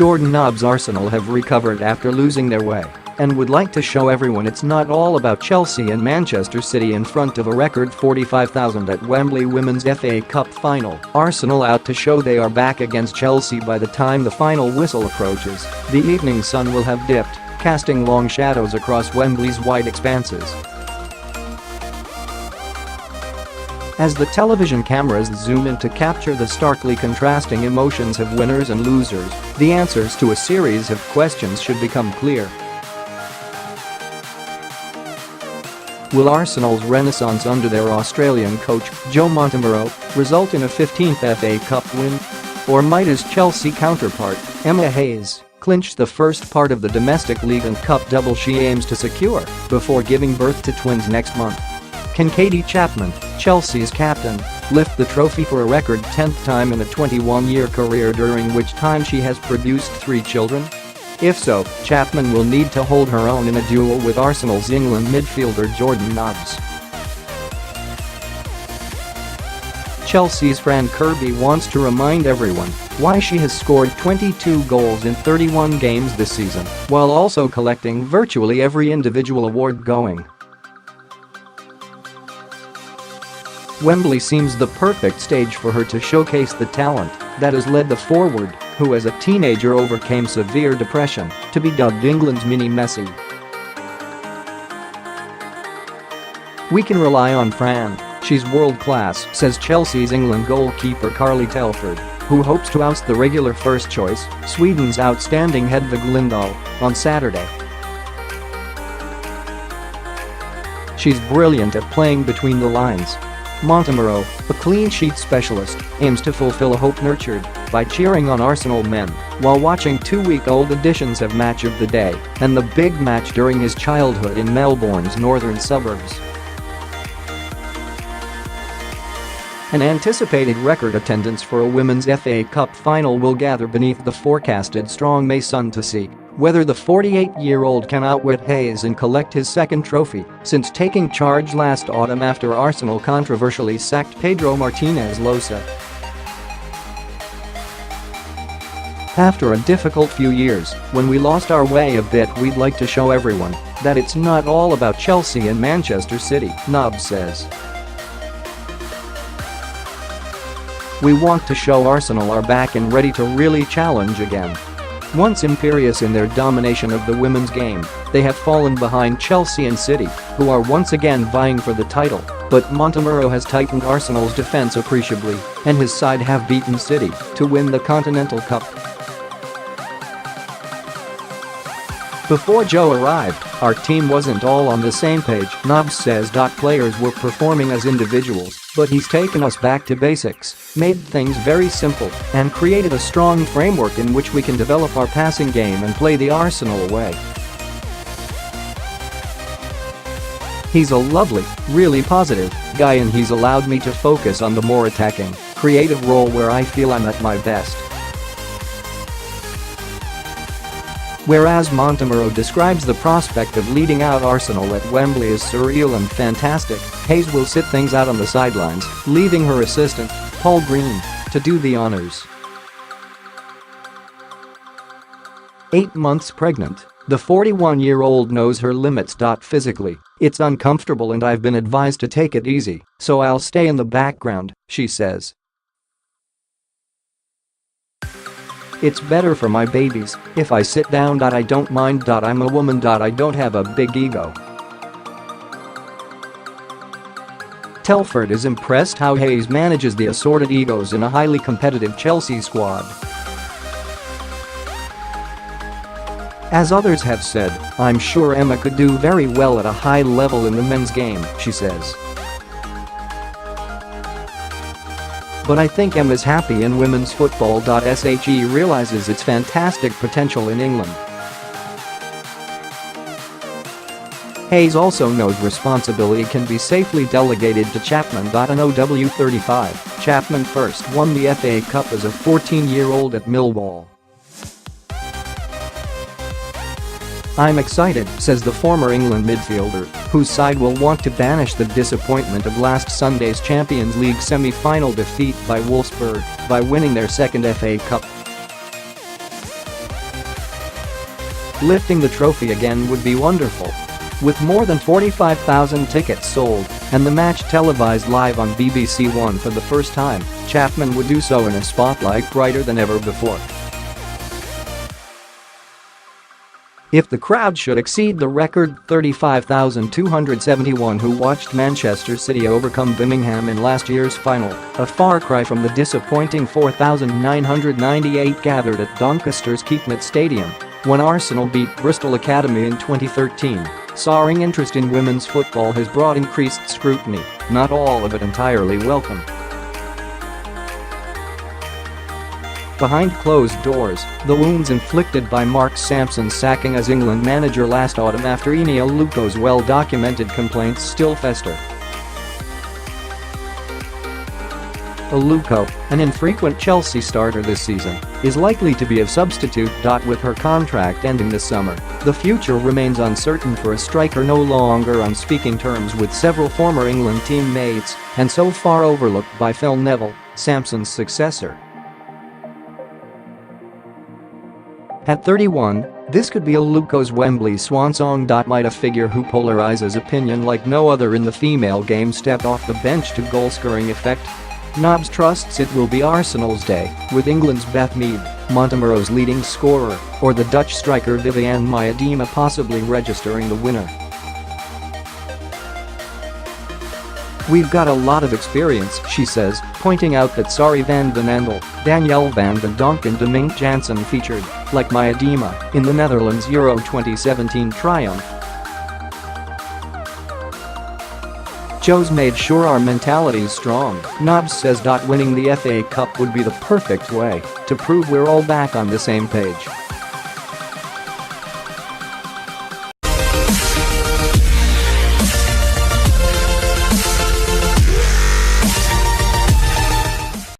Jordan Nobbs' Arsenal have recovered after losing their way and would like to show everyone it's not all about Chelsea and Manchester City in front of a record 45,000 at Wembley Women's FA Cup final. Arsenal out to show they are back against Chelsea by the time the final whistle approaches. The evening sun will have dipped, casting long shadows across Wembley's wide expanses. As the television cameras zoom in to capture the starkly contrasting emotions of winners and losers, the answers to a series of questions should become clear. Will Arsenal's renaissance under their Australian coach, Joe Montemurro, result in a 15th FA Cup win? Or might his Chelsea counterpart, Emma Hayes, clinch the first part of the domestic league and cup double she aims to secure before giving birth to twins next month? Can Katie Chapman, Chelsea's captain, lift the trophy for a record 10th time in a 21-year career during which time she has produced 3 children? If so, Chapman will need to hold her own in a duel with Arsenal's England midfielder Jordan Nobbs. Chelsea's Fran Kirby wants to remind everyone why she has scored 22 goals in 31 games this season, while also collecting virtually every individual award going. Wembley seems the perfect stage for her to showcase the talent that has led the forward, who as a teenager overcame severe depression, to be dubbed England's mini-Messi. "We can rely on Fran, she's world-class," says Chelsea's England goalkeeper Carly Telford, who hopes to oust the regular first choice, Sweden's outstanding Hedvig Lindahl, on Saturday. "She's brilliant at playing between the lines." Montemurro, a clean sheet specialist, aims to fulfill a hope nurtured by cheering on Arsenal men while watching 2-week-old editions of Match of the Day and the big match during his childhood in Melbourne's northern suburbs. An anticipated record attendance for a Women's FA Cup final will gather beneath the forecasted strong May sun to see whether the 48-year-old can outwit Hayes and collect his second trophy since taking charge last autumn after Arsenal controversially sacked Pedro Martínez Losa. "After a difficult few years, when we lost our way a bit, we'd like to show everyone that it's not all about Chelsea and Manchester City," Nobbs says. "We want to show Arsenal are back and ready to really challenge again." Once imperious in their domination of the women's game, they have fallen behind Chelsea and City, who are once again vying for the title, but Montemurro has tightened Arsenal's defense appreciably, and his side have beaten City to win the Continental Cup. "Before Joe arrived, our team wasn't all on the same page," Nobbs says. "Players were performing as individuals, but he's taken us back to basics, made things very simple, and created a strong framework in which we can develop our passing game and play the Arsenal way. He's a lovely, really positive guy, and he's allowed me to focus on the more attacking, creative role where I feel I'm at my best." Whereas Montemurro describes the prospect of leading out Arsenal at Wembley as surreal and fantastic, Hayes will sit things out on the sidelines, leaving her assistant, Paul Green, to do the honors. 8 months pregnant, the 41-year-old knows her limits. Physically, it's uncomfortable and I've been advised to take it easy, so I'll stay in the background, she says. "It's better for my babies if I sit down. I don't mind. I'm a woman. I don't have a big ego." Telford is impressed how Hayes manages the assorted egos in a highly competitive Chelsea squad. "As others have said, I'm sure Emma could do very well at a high level in the men's game," she says. "But I think Emma's happy in women's football. She realizes its fantastic potential in England." Hayes also knows responsibility can be safely delegated to Chapman. An OW35, Chapman first won the FA Cup as a 14-year-old at Millwall. "I'm excited," says the former England midfielder, whose side will want to banish the disappointment of last Sunday's Champions League semi-final defeat by Wolfsburg by winning their second FA Cup. Lifting the trophy again would be wonderful. With more than 45,000 tickets sold and the match televised live on BBC One for the first time, Chapman would do so in a spotlight brighter than ever before. If the crowd should exceed the record 35,271 who watched Manchester City overcome Birmingham in last year's final, a far cry from the disappointing 4,998 gathered at Doncaster's Keepnet Stadium when Arsenal beat Bristol Academy in 2013, soaring interest in women's football has brought increased scrutiny, not all of it entirely welcome. Behind closed doors, the wounds inflicted by Mark Sampson's sacking as England manager last autumn after Ine Aluko's well-documented complaints still fester. Aluko, an infrequent Chelsea starter this season, is likely to be a substitute. With her contract ending this summer, the future remains uncertain for a striker no longer on speaking terms with several former England teammates and so far overlooked by Phil Neville, Sampson's successor. At 31, this could be Aluko's Wembley swan song. Might a figure who polarizes opinion like no other in the female game step off the bench to goal-scoring effect? Nobbs trusts it will be Arsenal's day, with England's Beth Mead, Montemurro's leading scorer, or the Dutch striker Viviane Miedema possibly registering the winner. "We've got a lot of experience," she says, pointing out that Sari van den Andel, Danielle van den Donk and Dominique Janssen featured, like Miedema, in the Netherlands Euro 2017 triumph. "Joe's made sure our mentality's strong," Nobbs says. Winning the FA Cup would be the perfect way to prove we're all back on the same page.